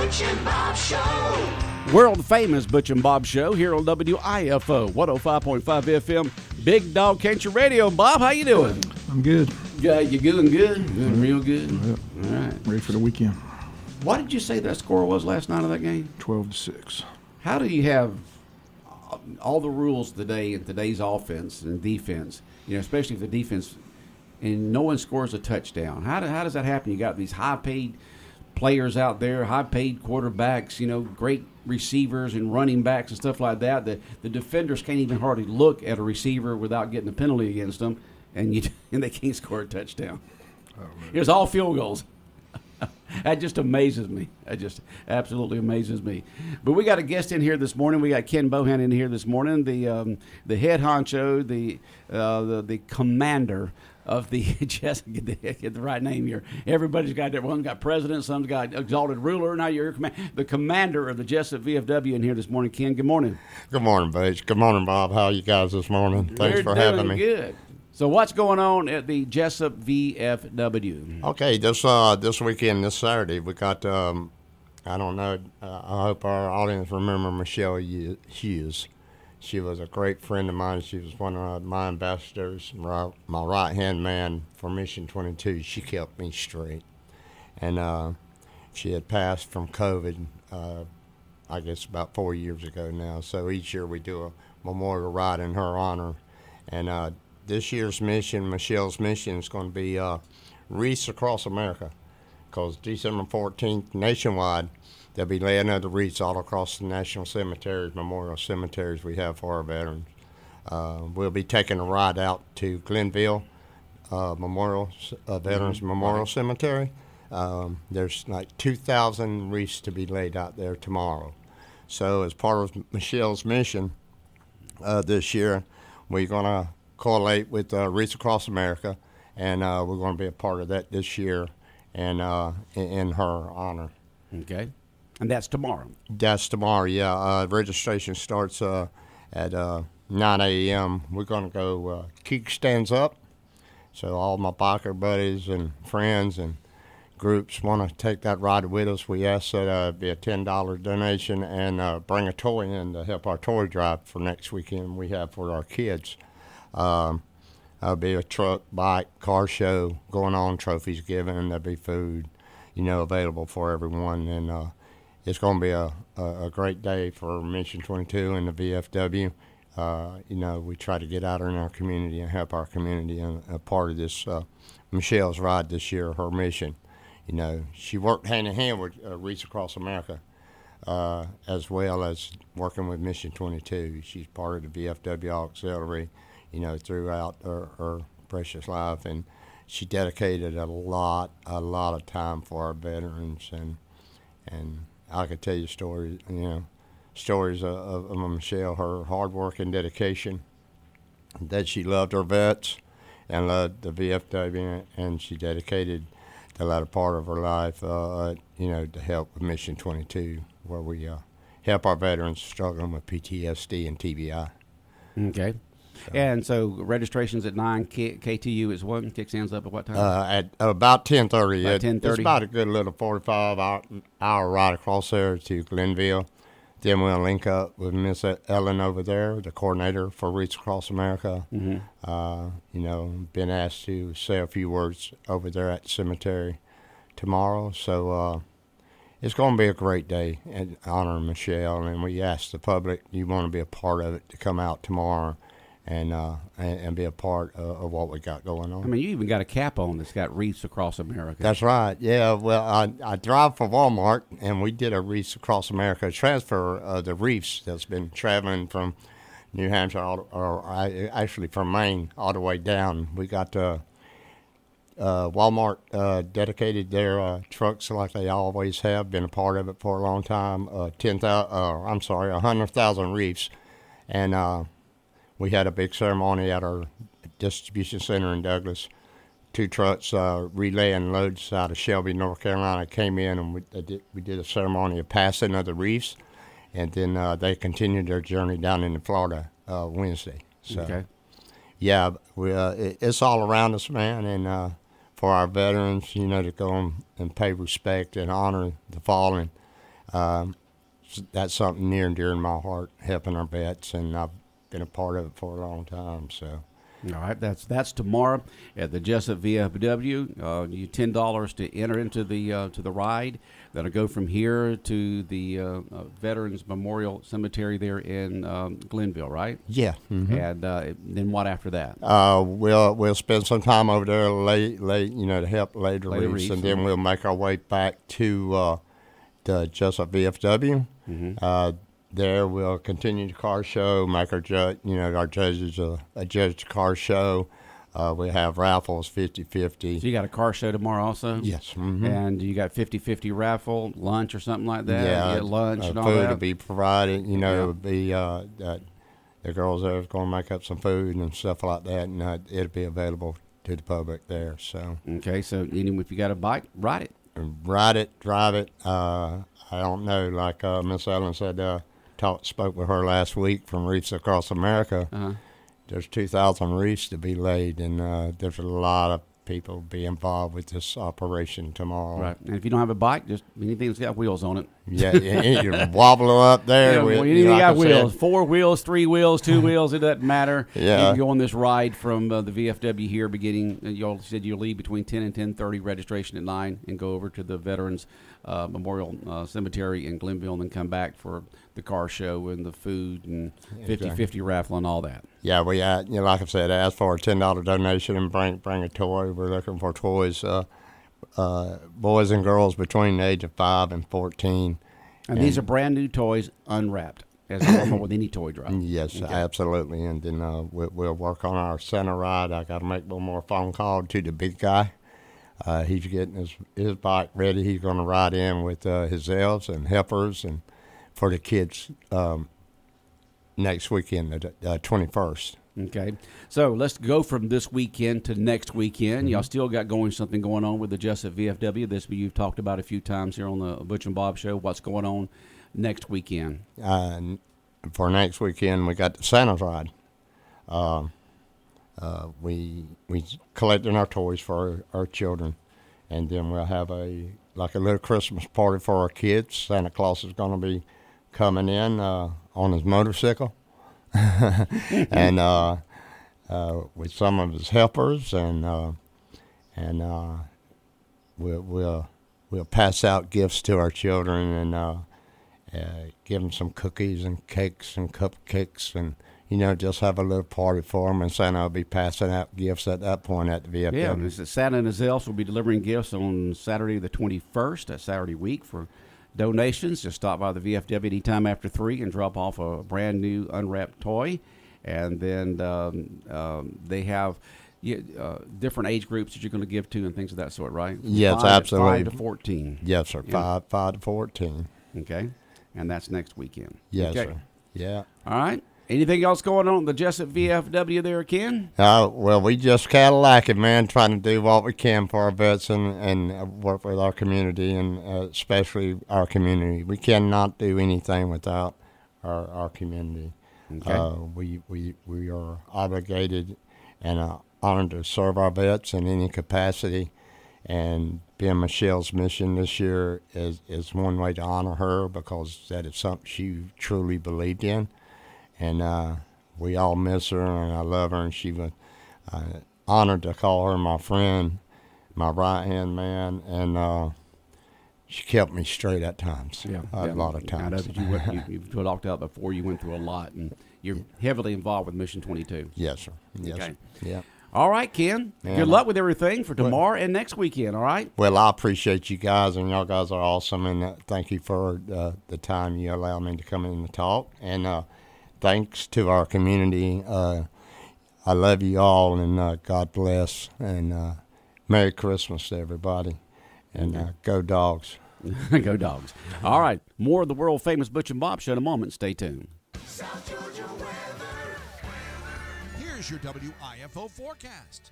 Butch and Bob Show. World famous Butch and Bob Show here on WIFO 105.5 FM. Big Dog Country Radio. Bob, how you doing? I'm good. Yeah, you doing good? Doing real good? Yep. All right. Ready for the weekend. What did you say that score was last night of that game? 12-6. How do you have all the rules today in today's offense and defense, especially if the defense, and no one scores a touchdown? How does that happen? You got these high-paid players out there, high-paid quarterbacks, great receivers and running backs and stuff like that. The defenders can't even hardly look at a receiver without getting a penalty against them, and they can't score a touchdown. It was all field goals. That just amazes me. That just absolutely amazes me. But we got a guest in here this morning. We got Ken Bohan in here this morning, the head honcho, the commander of the Jesup. Get the right name here. Everybody's got their one got president, some's got exalted ruler. Now you're the commander of the Jesup VFW in here this morning. Ken, good morning. Good morning, Butch. Good morning, Bob. How are you guys this morning? Thanks for having me. Good. So what's going on at the Jesup VFW? Okay, this weekend, this Saturday, we got, I don't know, I hope our audience remember Michelle Hughes. She was a great friend of mine. She was one of my ambassadors, my right-hand man for Mission 22. She kept me straight. And she had passed from COVID, I guess about 4 years ago now. So each year we do a memorial ride in her honor. And this year's mission, Michelle's mission, is going to be wreaths across America, because December 14th, nationwide, they'll be laying out the wreaths all across the national cemeteries, memorial cemeteries we have for our veterans. We'll be taking a ride out to Glenville Veterans Memorial Cemetery. There's like 2,000 wreaths to be laid out there tomorrow. So as part of Michelle's mission this year, we're going to correlate with Wreaths Across America, and we're going to be a part of that this year, and in her honor. Okay, and that's tomorrow. That's tomorrow, yeah. Registration starts at 9 a.m. We're going to go Keek Stands Up, so all my biker buddies and friends and groups want to take that ride with us. We ask that it be a $10 donation, and bring a toy in to help our toy drive for next weekend we have for our kids. There'll be a truck, bike, car show going on, trophies given, and there'll be food, available for everyone. And it's going to be a great day for Mission 22 and the VFW. We try to get out in our community and help our community, and a part of this Michelle's ride this year, her mission. She worked hand in hand with Wreaths Across America, as well as working with Mission 22. She's part of the VFW Auxiliary, throughout her precious life, and she dedicated a lot of time for our veterans, and I could tell you stories of Michelle, her hard work and dedication, that she loved her vets and loved the VFW, and she dedicated the latter part of her life, to help with Mission 22, where we help our veterans struggling with PTSD and TBI. Okay. And so registration's at 9, KTU is what? Kick Stands Up at what time? At about 10:30. About 10:30. It's about a good little 45-hour ride across there to Glenville. Then we'll link up with Miss Ellen over there, the coordinator for Wreaths Across America. Mm-hmm. Been asked to say a few words over there at the cemetery tomorrow. So it's going to be a great day in honor of Michelle. And we ask the public, you want to be a part of it, to come out tomorrow and be a part of what we got going on. I mean, you even got a cap on that's got Wreaths Across America. That's right. Yeah. Well, I drive for Walmart, and we did a Wreaths Across America transfer of the wreaths that's been traveling from New Hampshire, actually from Maine, all the way down. We got Walmart dedicated their trucks like they always have, been a part of it for a long time. 100,000 wreaths, and we had a big ceremony at our distribution center in Douglas. 2 trucks relaying loads out of Shelby, North Carolina, came in, and we did a ceremony of passing of the wreaths, and then they continued their journey down into Florida Wednesday. So, okay. Yeah, it's all around us, man, and for our veterans, to go and pay respect and honor the fallen. That's something near and dear in my heart, helping our vets, and I've been a part of it for a long time. So. All right, that's tomorrow at the Jesup VFW. You $10 to enter into the ride. That'll go from here to the Veterans Memorial Cemetery there in Glenville, right? Yeah. Mm-hmm. And then what after that? We'll spend some time over there late, to help lay the wreaths, and then we'll make our way back to the Jesup VFW. Mm-hmm. There we'll continue the car show, make our judges a judge car show. We have raffles 50-50. So you got a car show tomorrow also? Yes. Mm-hmm. And you got 50-50 raffle, lunch or something like that? Yeah. You get lunch and all food that? will be provided. It would be the girls there is going to make up some food and stuff like that, and it'll be available to the public there. So. Okay, so if you got a bike, ride it. Ride it, drive it. I don't know. Like Miss Ellen said, spoke with her last week from Reefs Across America. Uh-huh. There's 2,000 reefs to be laid, and there's a lot of people be involved with this operation tomorrow. Right, and if you don't have a bike, just anything that's got wheels on it. Yeah, you wobble up there. Yeah, with, anything like got I wheels, said. 4 wheels, 3 wheels, 2 wheels, it doesn't matter. Yeah. You can go on this ride from the VFW here beginning, you all said you'll leave between 10 and 10:30, registration at 9, and go over to the Veterans Memorial Cemetery in Glenville, and then come back for the car show and the food and 50-50 raffle and all that. Yeah, we like I said, ask for a $10 donation and bring a toy. We're looking for toys, boys and girls between the age of 5 and 14. And these are brand new toys, unwrapped, as normal with any toy drop. Yes, Okay. absolutely. And then we'll work on our center ride. I got to make one more phone call to the big guy. He's getting his bike ready. He's going to ride in with his elves and helpers and for the kids next weekend, the 21st. Okay, so let's go from this weekend to next weekend. Mm-hmm. Y'all still got something going on with the Jesup VFW. This you've talked about a few times here on the Butch and Bob Show. What's going on next weekend? For next weekend, we got the Santa's ride. We collecting our toys for our children, and then we'll have a little Christmas party for our kids. Santa Claus is going to be coming in on his motorcycle, and with some of his helpers, and we'll pass out gifts to our children and give them some cookies and cakes and cupcakes and. Just have a little party for them, and Santa will be passing out gifts at that point at the VFW. Yeah, Santa and his elves will be delivering gifts on Saturday the 21st, that Saturday week, for donations. Just stop by the VFW anytime after 3 and drop off a brand new unwrapped toy. And then they have different age groups that you're going to give to and things of that sort, right? Yes, absolutely. 5 to 14. Yes, sir. Yeah. 5 to 14. Okay, and that's next weekend. Yes, okay. sir. Yeah. All right. Anything else going on at the Jesup VFW there, Ken? Well, we just Cadillac it, man, trying to do what we can for our vets and work with our community, and especially our community. We cannot do anything without our community. Okay. We are obligated and honored to serve our vets in any capacity, and being Michelle's mission this year is one way to honor her, because that is something she truly believed in. And we all miss her, and I love her, and she was honored to call her my friend, my right-hand man, and she kept me straight at times, a lot of times. I know that you've talked about before. You went through a lot, and you're heavily involved with Mission 22. Yes, sir. Yes, Okay. sir. Yeah. All right, Ken. Good luck with everything for tomorrow and next weekend, all right? Well, I appreciate you guys, and y'all guys are awesome, and thank you for the time you allow me to come in and talk. And thanks to our community. I love you all, and God bless, and Merry Christmas to everybody, and go Dogs. Go Dogs. All right, more of the world-famous Butch and Bob Show in a moment. Stay tuned. South Georgia weather. Here's your WIFO forecast.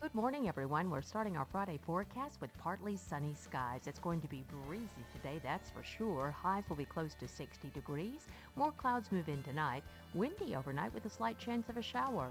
Good morning, everyone. We're starting our Friday forecast with partly sunny skies. It's going to be breezy today, that's for sure. Highs will be close to 60 degrees. More clouds move in tonight. Windy overnight with a slight chance of a shower.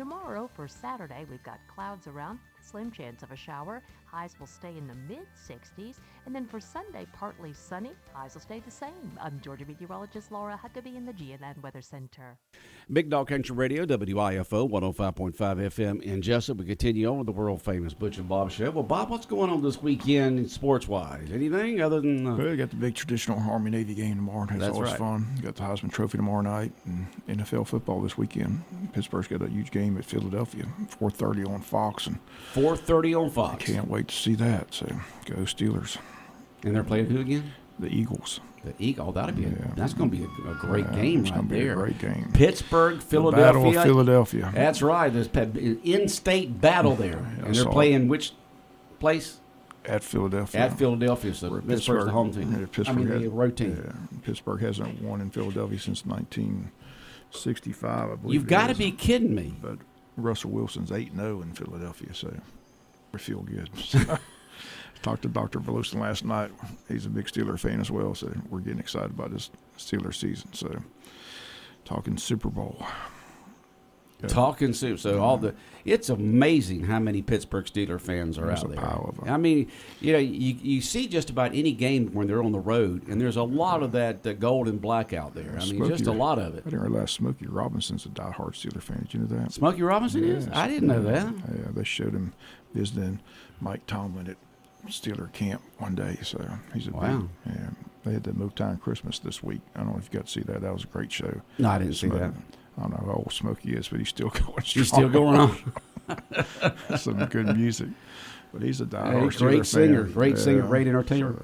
Tomorrow, for Saturday, we've got clouds around, slim chance of a shower. Highs will stay in the mid-60s. And then for Sunday, partly sunny. Highs will stay the same. I'm Georgia meteorologist Laura Huckabee in the GNN Weather Center. Big Dog Country Radio, WIFO 105.5 FM in Jesup. We continue on with the world-famous Butch and Bob show. Well, Bob, what's going on this weekend sports-wise? Anything other than... Well, we got the big traditional Army-Navy game tomorrow. That's always right. fun. Got the Heisman Trophy tomorrow night, and NFL football this weekend. Pittsburgh's got a huge game at Philadelphia, 4:30 on Fox. And 4:30 on Fox. I can't wait to see that. So go Steelers. And they're playing who again? The Eagles. The Eagle. That'll be that's going to be a great Yeah, game it's right gonna be there. a great game. Pittsburgh, The Philadelphia. Battle of Philadelphia. That's right. There's in-state battle there. I And they're saw playing which place? At Philadelphia. At Philadelphia. So Where Pittsburgh's the home team. Yeah, Pittsburgh the road team. Yeah, Pittsburgh hasn't won in Philadelphia since 1965, I believe. You've it got to is. be kidding me. But Russell Wilson's 8-0 in Philadelphia, so we feel good. Talked to Dr. Volusin last night. He's a big Steeler fan as well, so we're getting excited about this Steeler season. So, talking Super Bowl. Yeah. Talking soup. So it's amazing how many Pittsburgh Steeler fans are There's out a there. pile of them. I mean, you see just about any game when they're on the road, and there's a lot of that gold and black out there. I mean, Smokey- just a lot of it. I didn't realize Smokey Robinson's a diehard Steeler fan. Did you know that? Smokey Robinson is? Yes. I didn't know that. Yeah, they showed him visiting Mike Tomlin at Steeler camp one day. So he's a Wow. big, yeah. They had the Motown Christmas this week. I don't know if you got to see that. That was a great show. No, I didn't see that. I don't know how old Smokey is, but he's still going strong. He's still going on. Some good music. But he's a diehard Great Steeler singer. fan. Great singer. Great entertainer.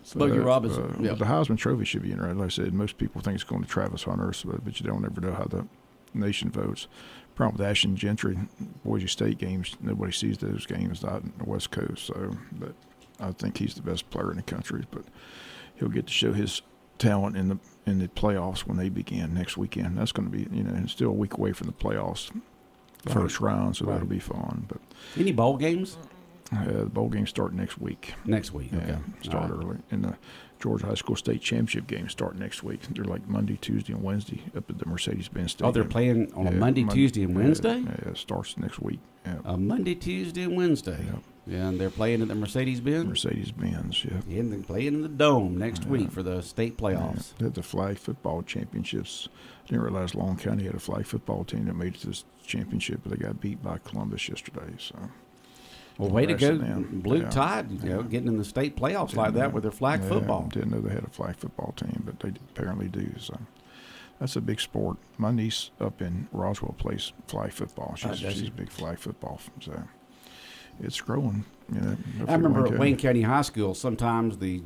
Smokey Robinson. But the Heisman Trophy should be interesting. Like I said, most people think it's going to Travis Hunter, but you don't ever know how the nation votes. Problem with Ashton Gentry, Boise State games, nobody sees those games out in the West Coast. So, but I think he's the best player in the country. But he'll get to show his talent in the playoffs when they begin next weekend. That's going to be, it's still a week away from the playoffs, first round, so that'll be fun. But Any bowl games? the bowl games start next week. Next week. Okay. Yeah, start All right. early. And the Georgia High School State Championship games start next week. They're like Monday, Tuesday, and Wednesday up at the Mercedes-Benz Stadium. Oh, they're playing on a Yeah, Monday, Tuesday, and Wednesday? Yeah, it starts next week. Yeah. A Monday, Tuesday, and Wednesday. Yep. Yeah, and they're playing at the Mercedes-Benz? Mercedes-Benz, yeah. Yeah, and they're playing in the Dome next week for the state Yeah. playoffs. They had the flag football championships. I didn't realize Long County had a flag football team that made it to this championship, but they got beat by Columbus yesterday. So, Well, way to go, Congrats to them. Blue Yeah. Tide, getting in the state playoffs like that with their flag Yeah, football. Didn't know they had a flag football team, but they apparently do. So that's a big sport. My niece up in Roswell plays flag football. does She's she? a big flag football. So it's growing. I remember at Wayne County High School, sometimes the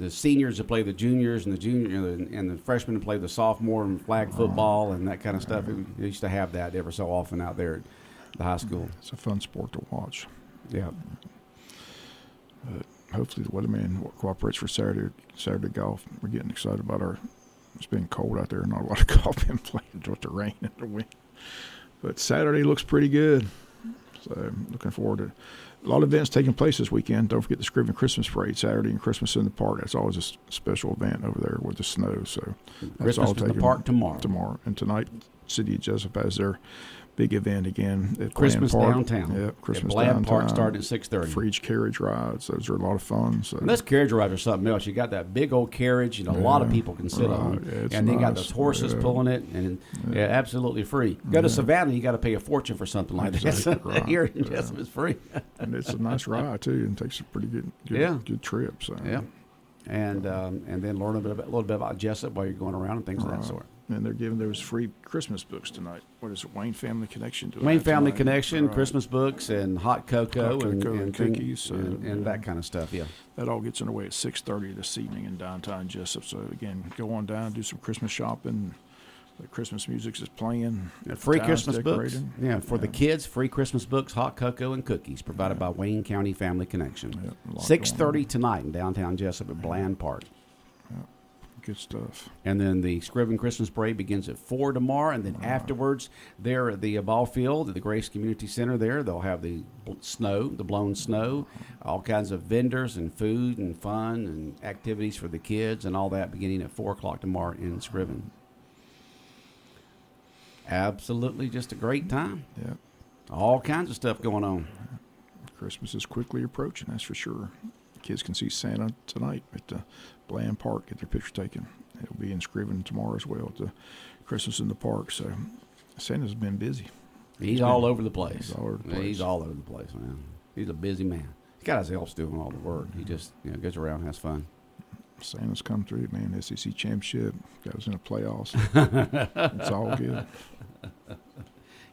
seniors would play the juniors, and the freshmen would play the sophomore and flag football and that kind of stuff. They used to have that ever so often out there at the high school. It's a fun sport to watch. Yeah. But hopefully the weatherman cooperates for Saturday golf. We're getting excited about it's been cold out there. Not a lot of golf being played with the rain and the wind. But Saturday looks pretty good. So looking forward to a lot of events taking place this weekend. Don't forget the Scriven Christmas Parade Saturday and Christmas in the Park. That's always a special event over there with the snow. So that's Christmas all in the taking Park tomorrow. Tomorrow. And tonight, City of Jesup has their big event again at Christmas Bland Park. downtown. Yep, Christmas at Bland downtown. Park starting at 6:30. Free carriage rides. Those are a lot of fun. So And this carriage ride is something else. You got that big old carriage, and a lot of people can sit right. on. Yeah, it's and they got nice. those horses Yeah. pulling it, and absolutely free. Go to Savannah, you got to pay a fortune for something like Exactly, that. right. Here in Yeah. Jesup, it's free. and it's a nice ride too, and takes a pretty good trip. So Yeah. And then learn a little bit about Jesup while you're going around and things of that sort. And they're giving those free Christmas books tonight. What is it? Wayne Family Connection. doing Wayne that Family tonight. Connection, Right. Christmas books, and hot cocoa, Hot cocoa and thing- cookies, and that kind of stuff. Yeah. That all gets underway at 6:30 this evening in downtown Jesup. So again, go on down, do some Christmas shopping. The Christmas music is playing. Free Town's Christmas books. decorated. Yeah, for the kids, free Christmas books, hot cocoa, and cookies provided by Wayne County Family Connection. Yep, a lot 6:30 tonight in downtown Jesup at Bland Park. Good stuff. And then the Scriven Christmas Parade begins at 4 tomorrow. And then afterwards, there at the ball field at the Grace Community Center there, they'll have the blown snow, all kinds of vendors and food and fun and activities for the kids and all that beginning at 4 o'clock tomorrow in Scriven. Absolutely, just a great time. Yeah. All kinds of stuff going on. Christmas is quickly approaching, that's for sure. Kids can see Santa tonight at the Bland Park, get their picture taken. It'll be in Scriven tomorrow as well at the Christmas in the Park. So Santa's been busy. He's all over the place. He's all over the place. He's all over the place, man. He's a busy man. He's got his elves doing all the work. He just goes around and has fun. Santa's come through, man. SEC championship, got us in the playoffs. It's all good.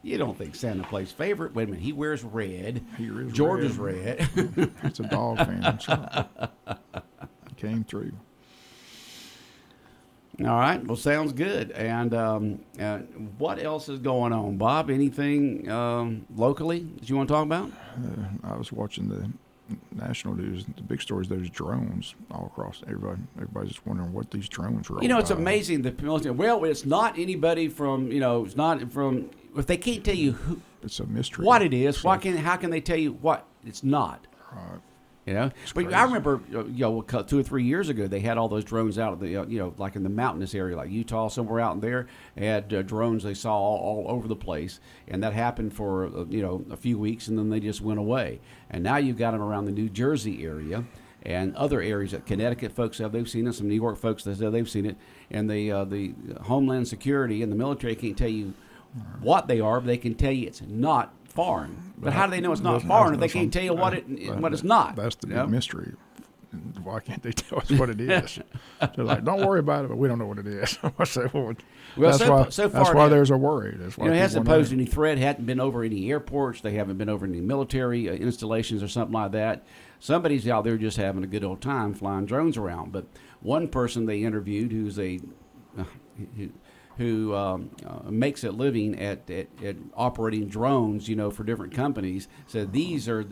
You don't think Santa plays favorite? Wait a minute. He wears red. He wears George red. is red. It's a dog fan. So he came through. All right. Well, sounds good. And what else is going on, Bob? Anything locally that you want to talk about? I was watching the national news. The big story is those drones all across. Everybody's just wondering what these drones were all It's about. amazing. The military. Well, it's not anybody from. It's not from. If they can't tell you who, It's a mystery. what it is, So, how can they tell you what it's not? right. But crazy. I remember, 2 or 3 years ago, they had all those drones out of the, like in the mountainous area, like Utah, somewhere out in there. They had drones they saw all over the place, and that happened for a few weeks, and then they just went away. And now you've got them around the New Jersey area and other areas that Connecticut folks have. They've seen it. Some New York folks that said they've seen it, and the Homeland Security and the military can't tell you what they are, but they can tell you it's not foreign. But how do they know it's not foreign if they can't tell you what it's not? That's the big mystery. Why can't they tell us what it is? They're like, don't worry about it, but we don't know what it is. I say, well, that's why there's a worry. That's why it hasn't posed any threat. Hadn't been over any airports. They haven't been over any military installations or something like that. Somebody's out there just having a good old time flying drones around. But one person they interviewed, who's who makes a living at operating drones, for different companies, said these are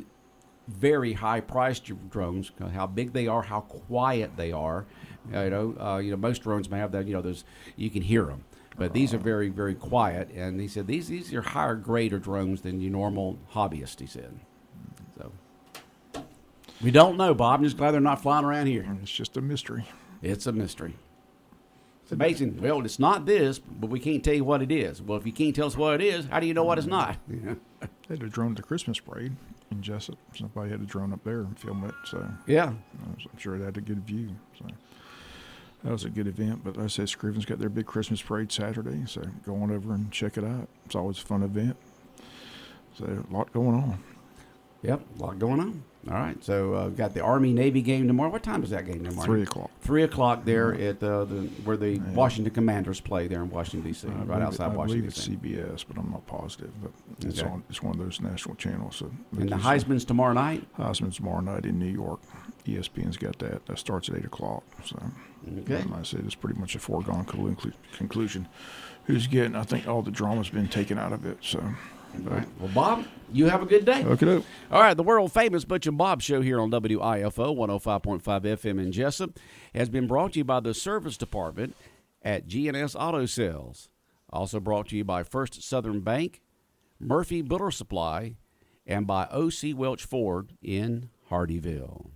very high-priced drones. How big they are, how quiet they are. Most drones may have that. Those you can hear them, but these are very, very quiet. And he said these are higher grade drones than your normal hobbyist. He said. So we don't know, Bob. I'm just glad they're not flying around here. It's just a mystery. It's a mystery. It's amazing. Well, it's not this, but we can't tell you what it is. Well, if you can't tell us what it is, how do you know what it's not? They had a drone at the Christmas parade in Jesup. Somebody had a drone up there and film it. So Yeah. I'm sure they had a good view. So that was a good event. But like I said, Scriven's got their big Christmas parade Saturday. So go on over and check it out. It's always a fun event. So a lot going on. Yep, a lot going on. All right, so we've got the Army-Navy game tomorrow. What time is that game tomorrow? 3 o'clock. 3 o'clock there at where the Washington Commanders play there in Washington, D.C., right outside Washington, D.C. I believe it's CBS, but I'm not positive. But it's Okay. it's one of those national channels. So And the Heisman's tomorrow night? Heisman's tomorrow night in New York. ESPN's got that. That starts at 8 o'clock. So, Okay. like I said, it's pretty much a foregone conclusion. I think all the drama's been taken out of it. So, All right. Well, Bob, you have a good day. okay. All right, the world-famous Butch and Bob show here on WIFO 105.5 FM in Jesup has been brought to you by the Service Department at G&S Auto Sales. Also brought to you by First Southern Bank, Murphy Builder Supply, and by O.C. Welch Ford in Hardyville.